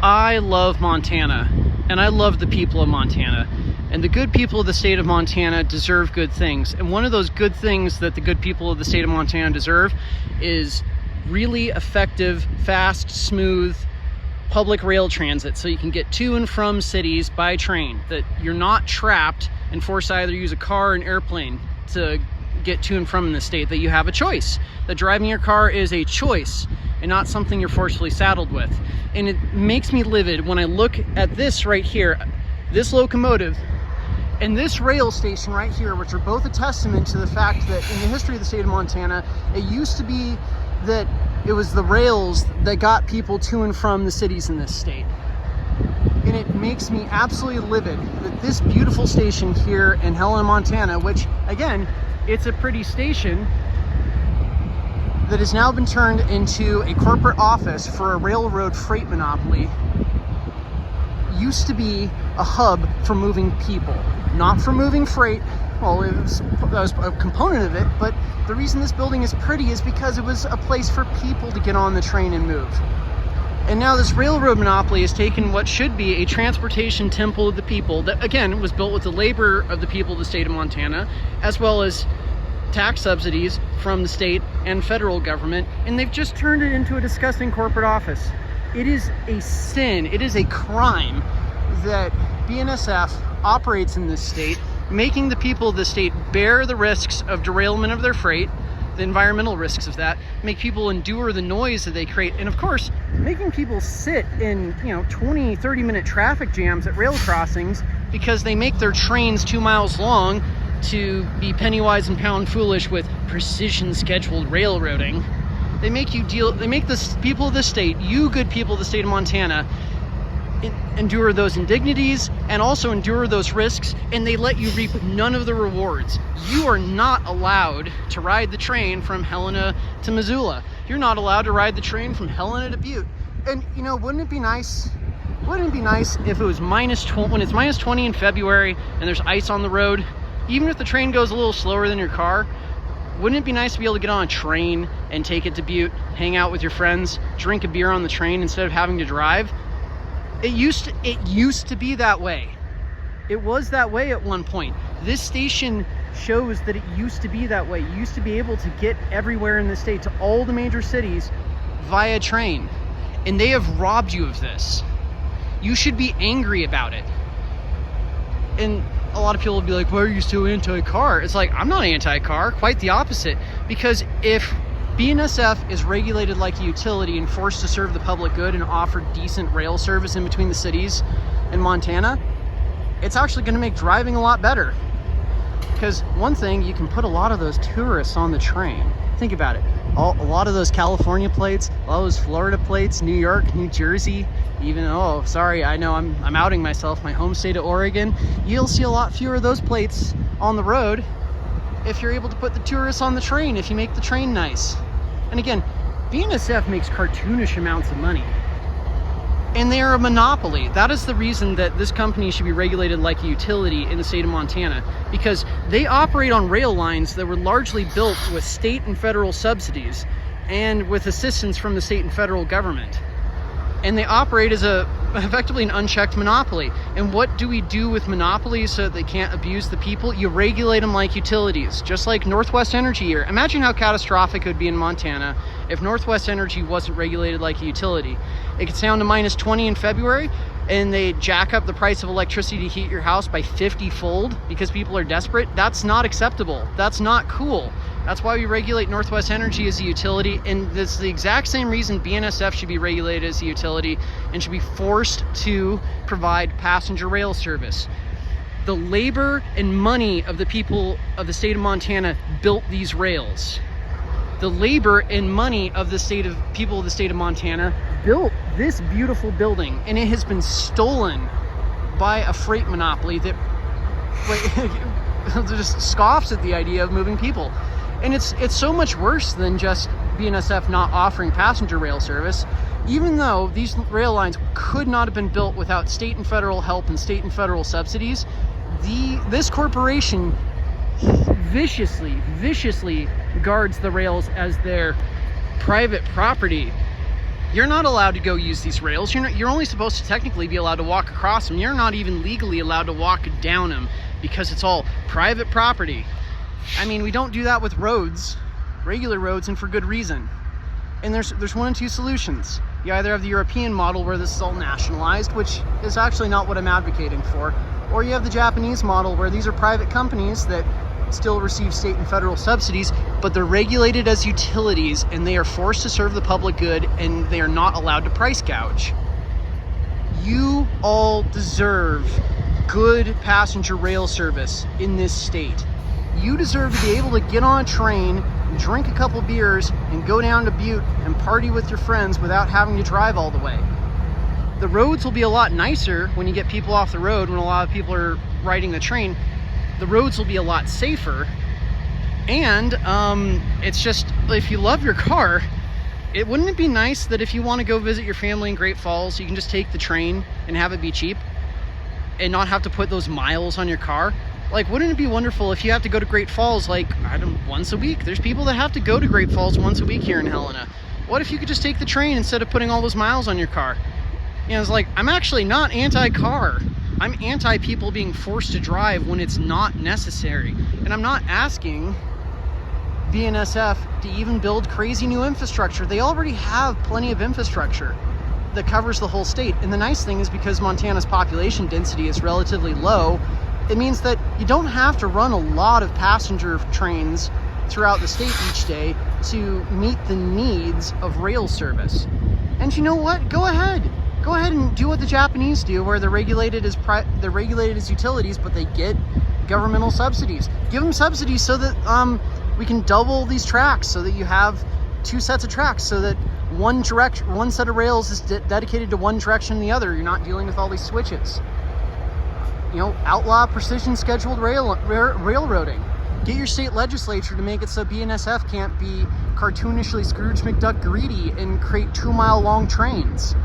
I love Montana, and I love the people of Montana. And the good people of the state of Montana deserve good things. And one of those good things that the good people of the state of Montana deserve is really effective, fast, smooth public rail transit, so you can get to and from cities by train, that you're not trapped and forced to either use a car or an airplane to get to and from the state, that you have a choice, that driving your car is a choice and not something you're forcefully saddled with. And it makes me livid when I look at this right here, this locomotive and this rail station right here, which are both a testament to the fact that in the history of the state of Montana, it used to be that it was the rails that got people to and from the cities in this state. And it makes me absolutely livid that this beautiful station here in Helena, Montana, which again, it's a pretty station, that has now been turned into a corporate office for a railroad freight monopoly, used to be a hub for moving people, not for moving freight. Well, that was a component of it, but the reason this building is pretty is because it was a place for people to get on the train and move. And now this railroad monopoly has taken what should be a transportation temple of the people that, again, was built with the labor of the people of the state of Montana, as well as tax subsidies from the state and federal government, and they've just turned it into a disgusting corporate office. It is a sin, it is a crime that BNSF operates in this state, making the people of the state bear the risks of derailment of their freight, the environmental risks of that, make people endure the noise that they create, and of course, making people sit in 20, 30-minute traffic jams at rail crossings because they make their trains 2 miles long to be penny wise and pound foolish with precision scheduled railroading. They make the people of the state, you good people of the state of Montana, endure those indignities and also endure those risks, and they let you reap none of the rewards. You are not allowed to ride the train from Helena to Missoula. You're not allowed to ride the train from Helena to Butte. And wouldn't it be nice? Wouldn't it be nice if it was when it's minus 20 in February and there's ice on the road? Even if the train goes a little slower than your car, wouldn't it be nice to be able to get on a train and take it to Butte, hang out with your friends, drink a beer on the train instead of having to drive? It used to be that way. It was that way at one point. This station shows that it used to be that way. You used to be able to get everywhere in the state, to all the major cities, via train. And they have robbed you of this. You should be angry about it. And a lot of people will be like, why are you so anti-car? It's like, I'm not anti-car, quite the opposite. Because if BNSF is regulated like a utility and forced to serve the public good and offer decent rail service in between the cities in Montana, it's actually going to make driving a lot better. Because one thing, you can put a lot of those tourists on the train. Think about it. A lot of those California plates, a lot of those Florida plates, New York, New Jersey, even, oh, sorry, I know I'm outing myself, my home state of Oregon. You'll see a lot fewer of those plates on the road if you're able to put the tourists on the train, if you make the train nice. And again, BNSF makes cartoonish amounts of money. And they are a monopoly. That is the reason that this company should be regulated like a utility in the state of Montana, because they operate on rail lines that were largely built with state and federal subsidies and with assistance from the state and federal government. And they operate as effectively an unchecked monopoly. And what do we do with monopolies so that they can't abuse the people? You regulate them like utilities, just like Northwest Energy here. Imagine how catastrophic it would be in Montana if Northwest Energy wasn't regulated like a utility. It gets down to minus 20 in February, and they jack up the price of electricity to heat your house by 50-fold because people are desperate. That's not acceptable. That's not cool. That's why we regulate Northwest Energy as a utility, and that's the exact same reason BNSF should be regulated as a utility and should be forced to provide passenger rail service. The labor and money of the people of the state of Montana built these rails. The labor and money of the people of the state of Montana built this beautiful building, and it has been stolen by a freight monopoly that just scoffs at the idea of moving people. And it's so much worse than just BNSF not offering passenger rail service. Even though these rail lines could not have been built without state and federal help and state and federal subsidies, this corporation viciously guards the rails as their private property. You're not allowed to go use these rails. You're only supposed to technically be allowed to walk across them. You're not even legally allowed to walk down them because it's all private property. I mean, we don't do that with roads, regular roads, and for good reason. And there's one of two solutions. You either have the European model where this is all nationalized, which is actually not what I'm advocating for, or you have the Japanese model where these are private companies that still receive state and federal subsidies, but they're regulated as utilities and they are forced to serve the public good and they are not allowed to price gouge. You all deserve good passenger rail service in this state. You deserve to be able to get on a train, drink a couple beers, and go down to Butte and party with your friends without having to drive all the way. The roads will be a lot nicer when you get people off the road, when a lot of people are riding the train. The roads will be a lot safer, and it's just, if you love your car, wouldn't it be nice that if you want to go visit your family in Great Falls, you can just take the train and have it be cheap and not have to put those miles on your car? Like, wouldn't it be wonderful if you have to go to Great Falls, like, once a week? There's people that have to go to Great Falls once a week here in Helena. What if you could just take the train instead of putting all those miles on your car? You know, it's like, I'm actually not anti-car. I'm anti-people being forced to drive when it's not necessary. And I'm not asking BNSF to even build crazy new infrastructure. They already have plenty of infrastructure that covers the whole state. And the nice thing is, because Montana's population density is relatively low, it means that you don't have to run a lot of passenger trains throughout the state each day to meet the needs of rail service. And you know what? Go ahead and do what the Japanese do, where they're regulated as utilities, but they get governmental subsidies. Give them subsidies so that we can double these tracks, so that you have two sets of tracks, so that one set of rails is dedicated to one direction and the other. You're not dealing with all these switches. You know, outlaw precision scheduled railroading. Get your state legislature to make it so BNSF can't be cartoonishly Scrooge McDuck greedy and create 2-mile long trains.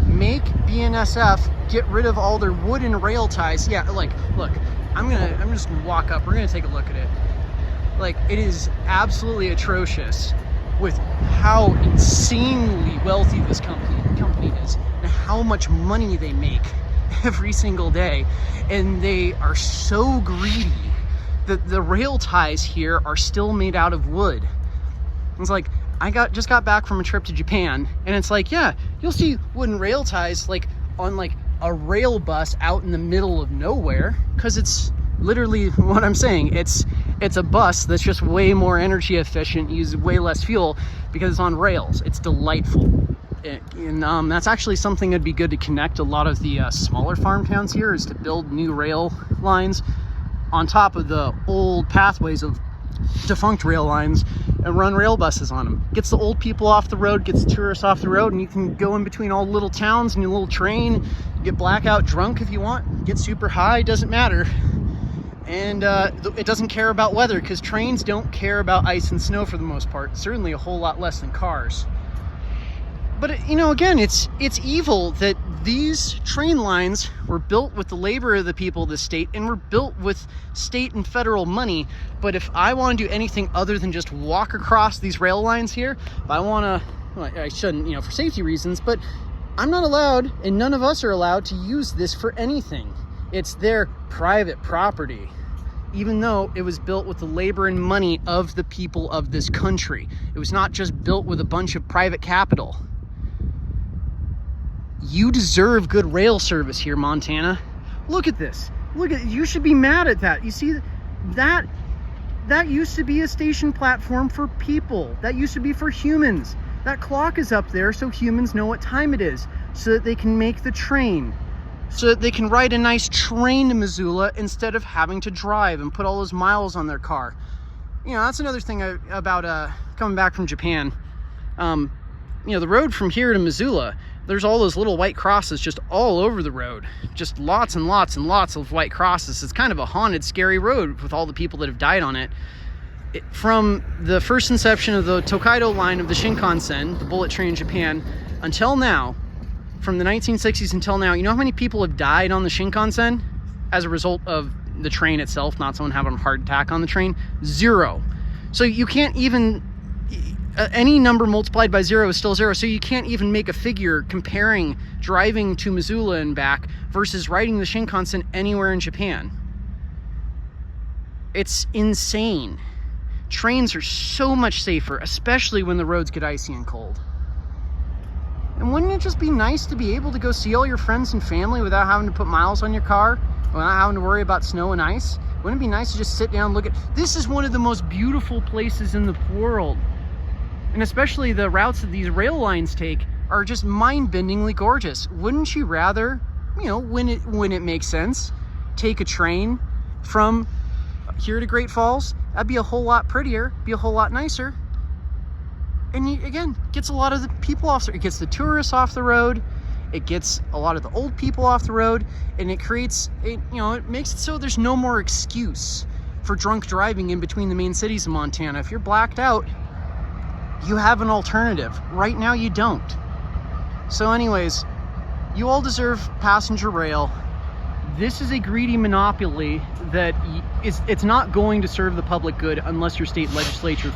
Make BNSF get rid of all their wooden rail ties. Yeah, like, look, I'm just gonna walk up. We're gonna take a look at it. Like, it is absolutely atrocious with how insanely wealthy this company is and how much money they make every single day. And they are so greedy that the rail ties here are still made out of wood. It's like, I just got back from a trip to Japan, and it's like, yeah, you'll see wooden rail ties like on like a rail bus out in the middle of nowhere, because it's literally what I'm saying. It's a bus that's just way more energy efficient, uses way less fuel because it's on rails. It's delightful. And that's actually something that'd be good to connect a lot of the smaller farm towns here, is to build new rail lines on top of the old pathways of defunct rail lines and run rail buses on them. Gets the old people off the road, gets the tourists off the road, and you can go in between all the little towns in your little train, get blackout drunk if you want, get super high, doesn't matter. And it doesn't care about weather, because trains don't care about ice and snow for the most part, certainly a whole lot less than cars. But, you know, again, it's evil that these train lines were built with the labor of the people of the state and were built with state and federal money. But if I want to do anything other than just walk across these rail lines here, if I want to, well, I shouldn't, you know, for safety reasons, but I'm not allowed, and none of us are allowed to use this for anything. It's their private property, even though it was built with the labor and money of the people of this country. It was not just built with a bunch of private capital. You deserve good rail service here, Montana. Look at this. You should be mad at that. You see, that used to be a station platform for people. That used to be for humans. That clock is up there so humans know what time it is, so that they can make the train, so that they can ride a nice train to Missoula instead of having to drive and put all those miles on their car. You know, that's another thing about coming back from Japan. You know, the road from here to Missoula, there's all those little white crosses just all over the road. Just lots and lots and lots of white crosses. It's kind of a haunted, scary road with all the people that have died on it. From the first inception of the Tokaido line of the Shinkansen, the bullet train in Japan, until now, from the 1960s until now, you know how many people have died on the Shinkansen as a result of the train itself, not someone having a heart attack on the train? 0. So you can't even, any number multiplied by 0 is still 0. So you can't even make a figure comparing driving to Missoula and back versus riding the Shinkansen anywhere in Japan. It's insane. Trains are so much safer, especially when the roads get icy and cold. And wouldn't it just be nice to be able to go see all your friends and family without having to put miles on your car, without having to worry about snow and ice? Wouldn't it be nice to just sit down and look at... This is one of the most beautiful places in the world. And especially the routes that these rail lines take are just mind-bendingly gorgeous. Wouldn't you rather, you know, when it makes sense, take a train from here to Great Falls? That'd be a whole lot prettier, be a whole lot nicer. And again, gets a lot of the people off. It gets the tourists off the road. It gets a lot of the old people off the road, and it creates, it makes it so there's no more excuse for drunk driving in between the main cities of Montana. If you're blacked out, you have an alternative. Right now, you don't. So anyways, you all deserve passenger rail. This is a greedy monopoly that it's not going to serve the public good unless your state legislature